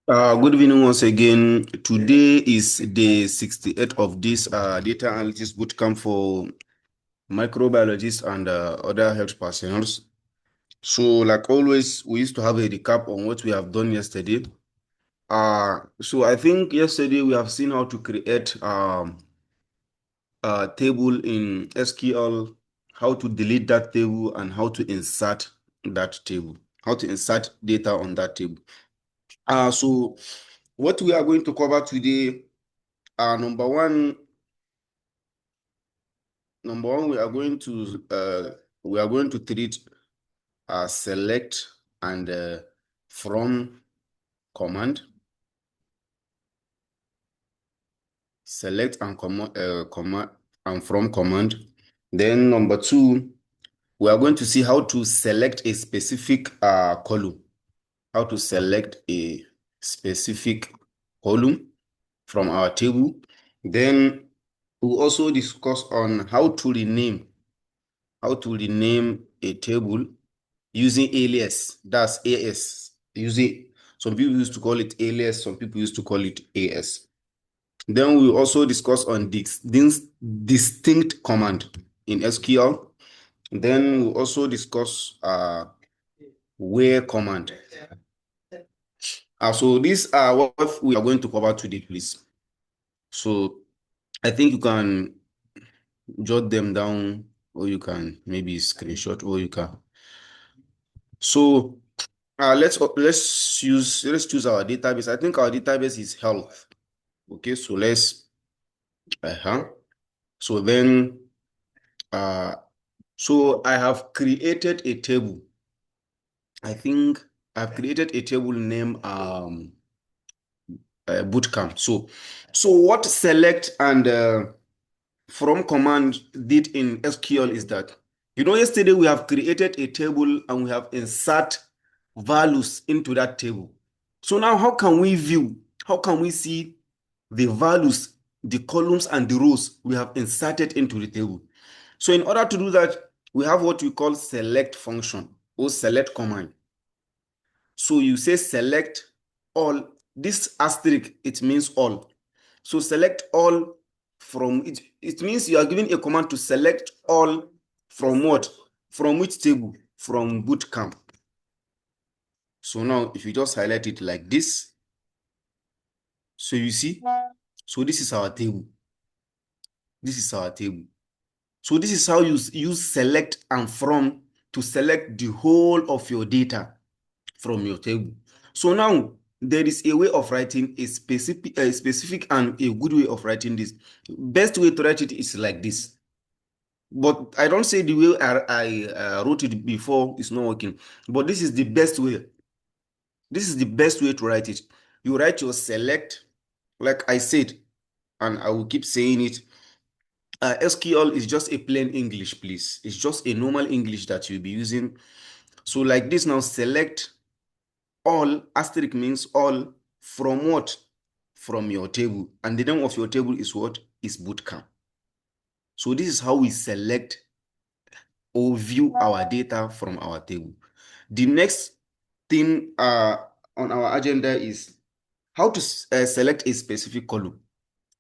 Good evening once again. Today is day 68 of this data analytics bootcamp for microbiologists and other health personnels. So, like always, we used to have a recap on what we have done yesterday. So I think yesterday we have seen how to create a table in SQL, how to delete that table, and how to insert that table, how to insert data on that table. So what we are going to cover today. Number one, we are going to treat select and from command. Select and command and from command. Then number two, we are going to see how to select a specific column. How to select a specific column from our table. Then we'll also discuss on how to rename a table using alias. That's AS. Using some people used to call it alias, some people used to call it AS. Then we also discuss on distinct command in SQL. Then we also discuss where command. So these are what we are going to cover today, please. So I think you can jot them down, or you can maybe screenshot, or you can. So let's choose our database. I think our database is health. Okay, so let's so then uh so I have created a table. I think I've created a table named bootcamp. So what select and from command did in SQL is that, yesterday we have created a table and we have insert values into that table. So now how can we see the values, the columns and the rows we have inserted into the table? So in order to do that, we have what we call select function or select command. So you say select all. This asterisk, it means all. So select all from it. It means you are giving a command to select all from what? From which table? From bootcamp. So now if you just highlight it like this, so you see, so this is our table. This is our table. So this is how you use select and from to select the whole of your data from your table. So now there is a way of writing a specific and a good way of writing this. Best way to write it is like this. But I don't say the way I wrote it before is not working. But this is the best way. This is the best way to write it. You write your select, like I said, and I will keep saying it. SQL is just a plain English, please. It's just a normal English that you'll be using. So like this now, select all, asterisk means all, from what? From your table. And the name of your table is what? Is bootcamp. So this is how we select or view our data from our table. The next thing on our agenda is how to select a specific column.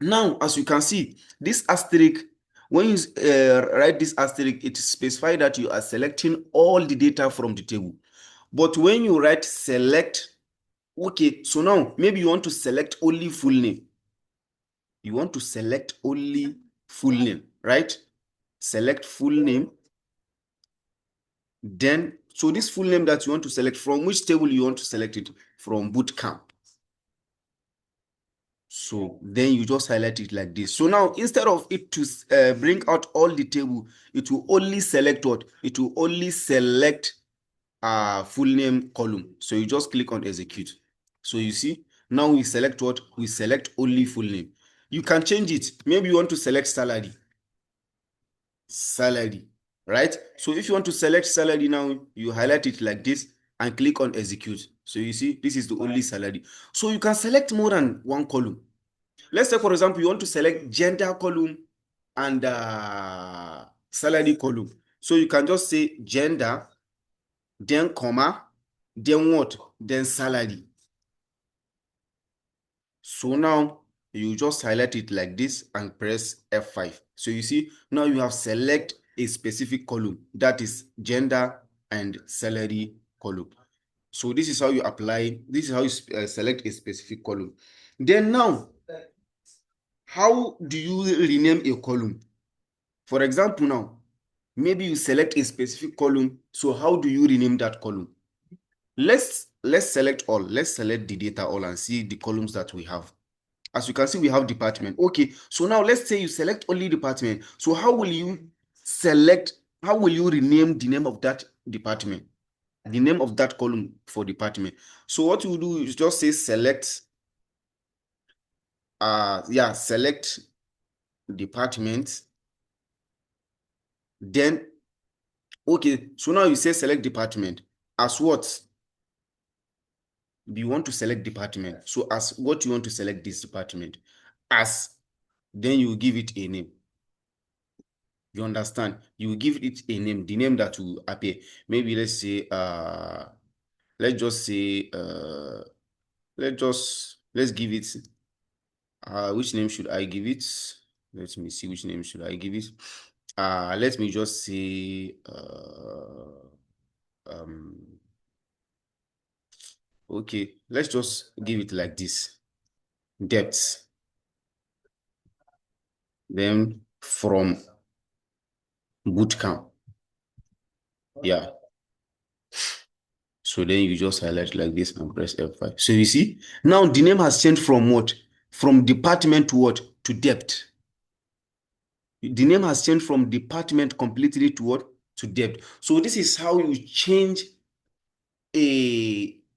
Now, as you can see, this asterisk, when you write this asterisk, it specifies that you are selecting all the data from the table. But when you write select, okay, so now maybe you want to select only full name. You want to select only full name, right? Select full name. Then, so this full name that you want to select, from which table you want to select it? From bootcamp. So then you just highlight it like this. So now instead of it to bring out all the table, it will only select what? It will only select full name column. So you just click on execute. So you see, now we select what? We select only full name. You can change it. Maybe you want to select salary. Salary, right? So if you want to select salary now, you highlight it like this and click on execute. So you see, this is the only salary. So you can select more than one column. Let's say, for example, you want to select gender column and salary column. So you can just say gender, then comma, then what? Then salary. So now you just highlight it like this and press F5. So you see, now you have select a specific column, that is gender and salary column. So this is how you apply, this is how you select a specific column. Then now, how do you rename a column? For example, now, maybe you select a specific column. So how do you rename that column? Let's select all. Let's select the data all and see the columns that we have. As you can see, we have department. Okay, so now let's say you select only department. So how will you select, how will you rename the name of that department? The name of that column for department. So what you do is just say select, select department. Then, okay, so now you say select department. As what? You want to select department. So as what you want to select this department as, then you give it a name. You understand? You give it a name, the name that will appear. Maybe let's say let's just say let's give it which name should I give it? Let me see, which name should I give it? Let me just say okay, let's just give it like this. Depth. Then from bootcamp. Yeah. So then you just highlight like this and press F5. So you see, now the name has changed from what? From department to what? To depth. The name has changed from department completely to what? To depth. So this is how you change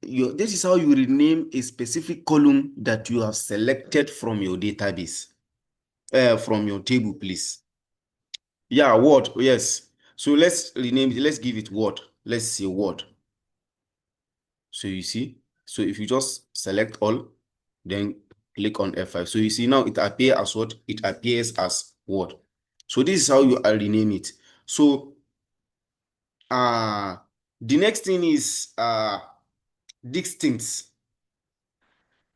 this is how you rename a specific column that you have selected from your database, from your table, please. Yeah, word, yes. So let's rename it, let's give it word. Let's say word. So you see, so if you just select all, then click on F5. So you see now it appears as what? It appears as word. So this is how you rename it. So the next thing is distinct.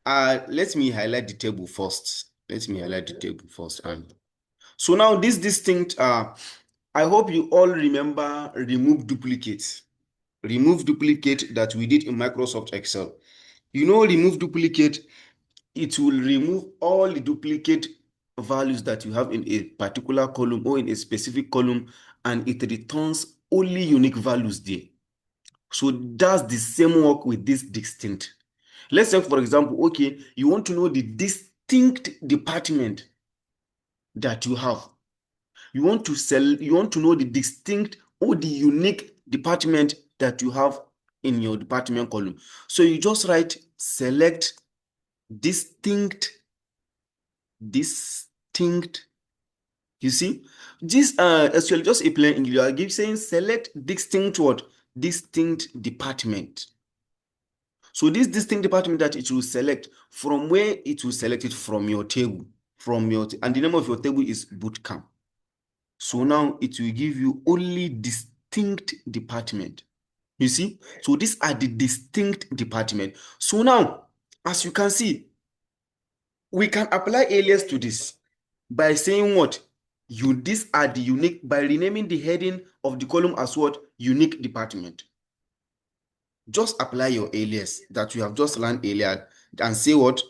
Let me highlight the table first. Let me highlight the table first. And so now this distinct, I hope you all remember remove duplicate. Remove duplicate that we did in Microsoft Excel. You know, remove duplicate, it will remove all the duplicate values that you have in a particular column or in a specific column, and it returns only unique values there. So that's the same work with this distinct. Let's say, for example, okay, you want to know the distinct department that you have. You want to know the distinct or the unique department that you have in your department column. So you just write select distinct. You see, this actually just a plain English. I give saying select distinct what? Distinct department. So this distinct department that it will select, from where it will select it from your table, and the name of your table is bootcamp. So now it will give you only distinct department. You see, so these are the distinct department. So now, as you can see, we can apply alias to this by saying what? These are the unique, by renaming the heading of the column as what? Unique department. Just apply your alias that you have just learned earlier and say what?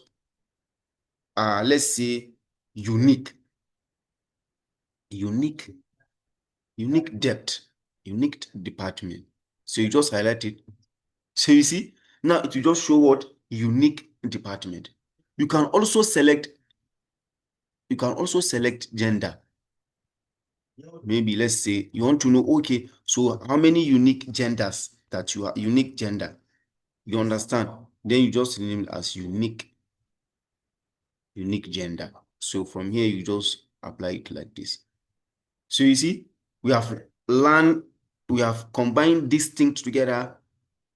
Let's say unique, unique, unique depth, unique department. So you just highlight it. So you see, now it will just show what? Unique department. You can also select gender. Maybe let's say you want to know, okay, so how many unique genders that you are, unique gender. You understand? Then you just name it as unique gender. So from here, you just apply it like this. So you see, we have combined distinct together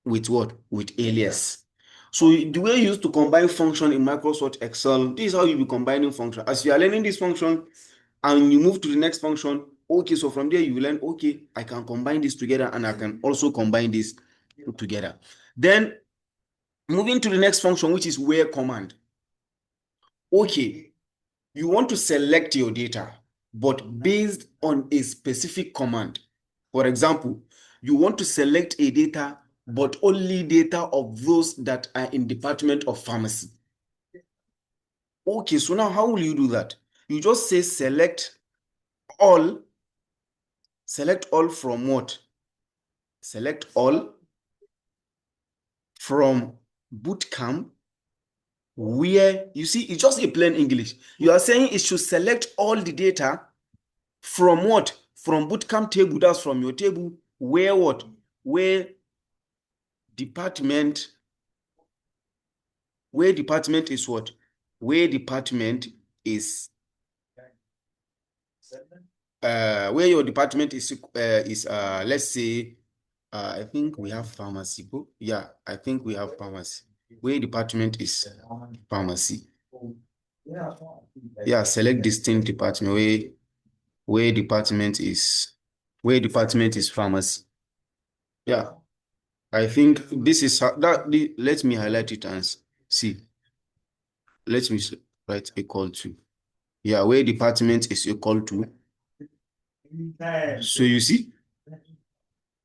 with what? With alias. So the way you used to combine function in Microsoft Excel, this is how you be combining function. As you are learning this function and you move to the next function, okay, so from there you learn, okay, I can combine this together and I can also combine this together. Then moving to the next function, which is where command. Okay, you want to select your data, but based on a specific command. For example, you want to select a data, but only data of those that are in Department of Pharmacy. Okay, so now how will you do that? You just say all, select all from what? Select all from bootcamp, where you see it's just a plain English. You are saying it should select all the data from what? From bootcamp table, that's from your table, where what? Where department, where department is what? Where department is where your department is let's say I think we have pharmacy. Yeah, I think we have pharmacy. Where department is pharmacy. Yeah, select distinct department where department is pharmacy. Yeah, I think this is let me highlight it and see. Let me write equal to. Yeah, where department is equal to. So you see,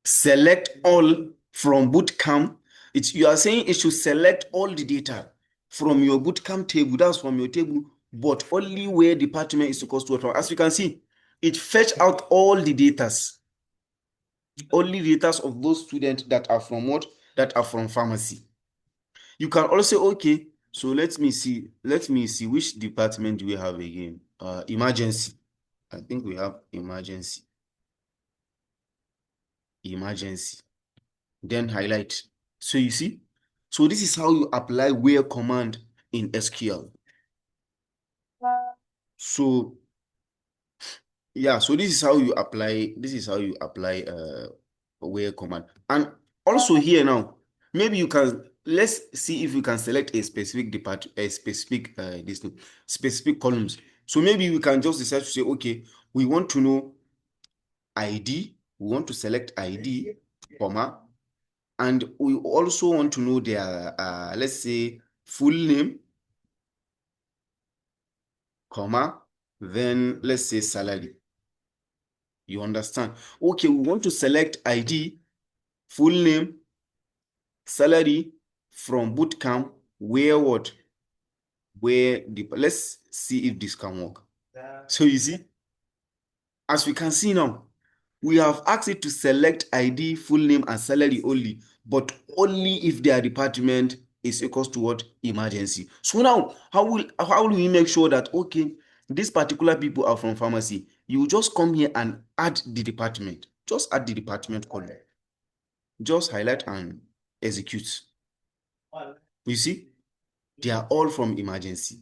select all from bootcamp. You are saying it should select all the data from your bootcamp table. That's from your table, but only where department is equal to. As you can see, it fetch out all the datas, only datas of those students that are from what? That are from pharmacy. You can also say, okay, so let me see which department do we have again? Emergency. I think we have emergency. Then highlight. So you see, so this is how you apply where command in SQL. So yeah, so this is how you apply where command. And also here now, maybe you can, let's see if we can select a specific specific columns. So maybe we can just decide to say, okay, we want to know ID, we want to select ID, comma, and we also want to know their let's say full name, comma, then let's say salary. You understand? Okay, we want to select ID, full name, salary from bootcamp, where what? Let's see if this can work. So you see, as we can see now, we have asked it to select ID, full name, and salary only, but only if their department is equals to what? Emergency. So now, how will we make sure that, okay, these particular people are from pharmacy? You just come here and add the department. Just add the department column. Just highlight and execute. You see, they are all from emergency.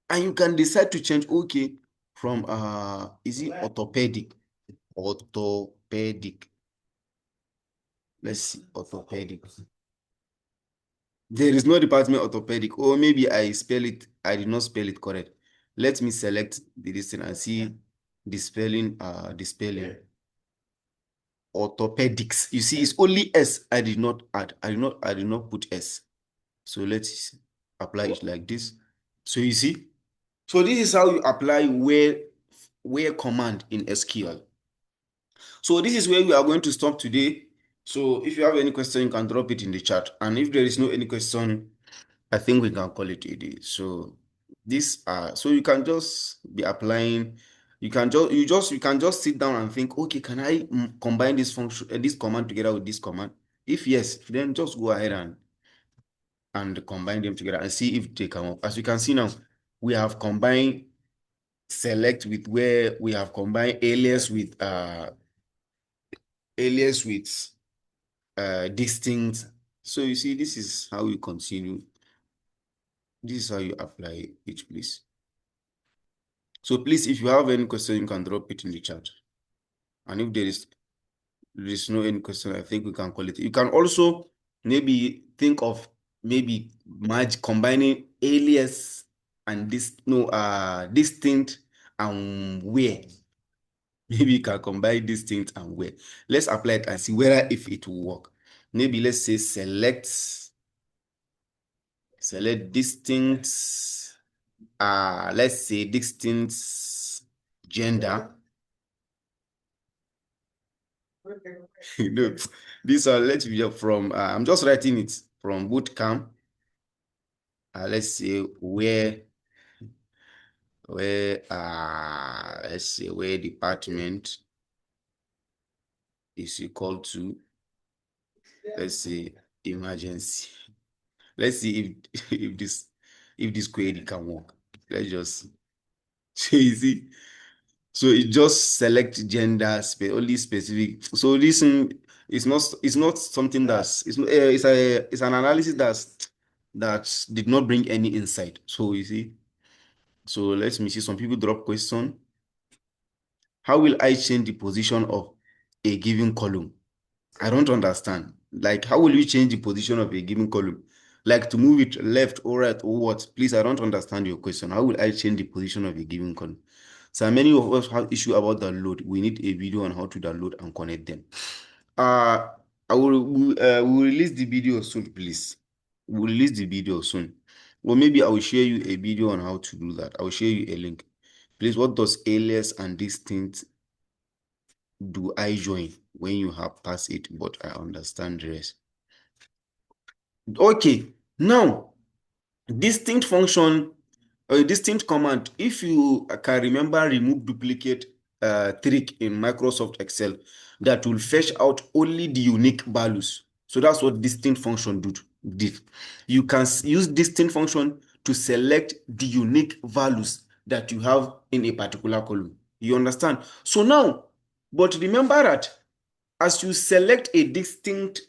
And you can decide to change, okay, from is it orthopedic? Orthopedic. Let's see, orthopedic. There is no department orthopedic, or maybe I did not spell it correct. Let me select the distance and see the spelling, orthopedics. You see, it's only S. I did not add. I did not put S. So let's apply it like this. So you see, so this is how you apply where command in SQL. So this is where we are going to stop today. So if you have any question, you can drop it in the chat. And if there is no any question, I think we can call it a day. So so you can just be applying. You can just sit down and think, okay, can I combine this function, this command together with this command? If yes, then just go ahead and combine them together and see if they come up. As you can see now, we have combined select with where we have combined alias with distinct. So you see, this is how you continue. This is how you apply each place. So please, if you have any question, you can drop it in the chat. And if there is no any question, I think we can call it. You can also maybe think of maybe combining alias and distinct and where. Maybe you can combine distinct and where. Let's apply it and see whether if it will work. Maybe let's say select distinct let's say distinct gender. No, these are, let's be from, I'm just writing it from bootcamp. Let's say let's say where department is equal to, let's say, emergency. Let's see if if this query can work. Let's just so you see. So it just select gender only specific. So this is not something it's an analysis that did not bring any insight. So you see. So let me see. Some people drop question. How will I change the position of a given column? I don't understand. Like, how will you change the position of a given column? Like to move it left or right or what? Please, I don't understand your question. How will I change the position of a given column? So many of us have issue about download. We need a video on how to download and connect them. Uh, we'll release the video soon, please. We'll release the video soon. Or maybe I will share you a video on how to do that. I will share you a link. Please, what does alias and distinct do I join when you have passed it, but I understand the rest? Okay, now distinct function, a distinct command. If you can remember, remove duplicate trick in Microsoft Excel that will fetch out only the unique values. So that's what distinct function did. You can use distinct function to select the unique values that you have in a particular column. You understand? So now, but remember that as you select a distinct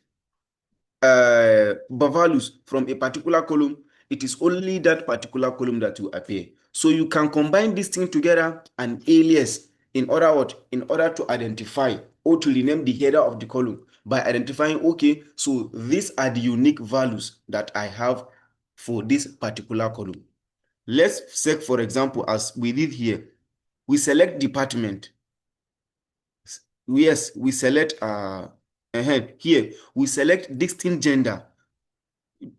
values from a particular column, it is only that particular column that will appear. So you can combine these things together and alias in order to identify or to rename the header of the column by identifying, okay, so these are the unique values that I have for this particular column. Let's say, for example, as we did here, we select department. Yes, we select here we select distinct gender.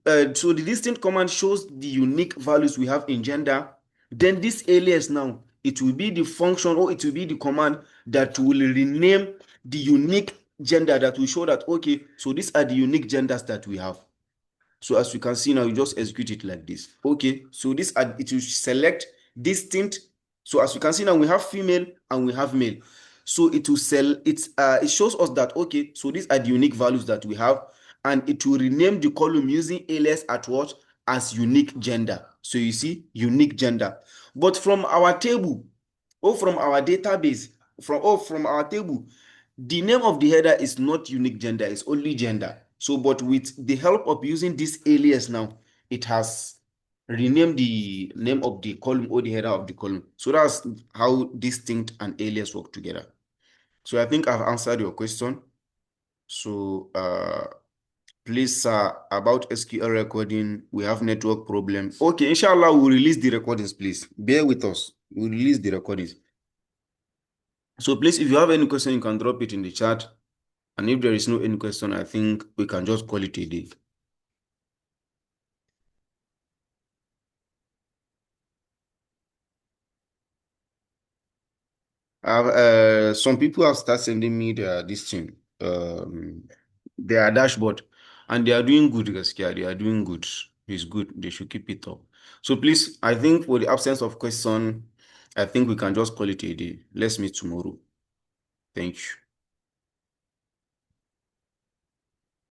So the distinct command shows the unique values we have in gender. Then this alias now, it will be the function or it will be the command that will rename the unique gender that will show that, okay, so these are the unique genders that we have. So as you can see now, you just execute it like this. Okay, so it will select distinct. So as you can see now, we have female and we have male. So it will it shows us that, okay, so these are the unique values that we have, and it will rename the column using alias at what as unique gender. So you see unique gender. But from our table or from our database, from our table, the name of the header is not unique gender, it's only gender. So, but with the help of using this alias now, it has renamed the name of the column or the header of the column. So that's how distinct and alias work together. So I think I've answered your question. So please, about SQL recording, we have network problem. Okay, inshallah, we'll release the recordings, please. Bear with us. We'll release the recordings. So please, if you have any question, you can drop it in the chat. And if there is no any question, I think we can just call it a day. Some people have started sending me this thing, their dashboard, and they are doing good, Gaskia. They are doing good. It's good. They should keep it up. So please, I think for the absence of question, I think we can just call it a day. Let's meet tomorrow. Thank you.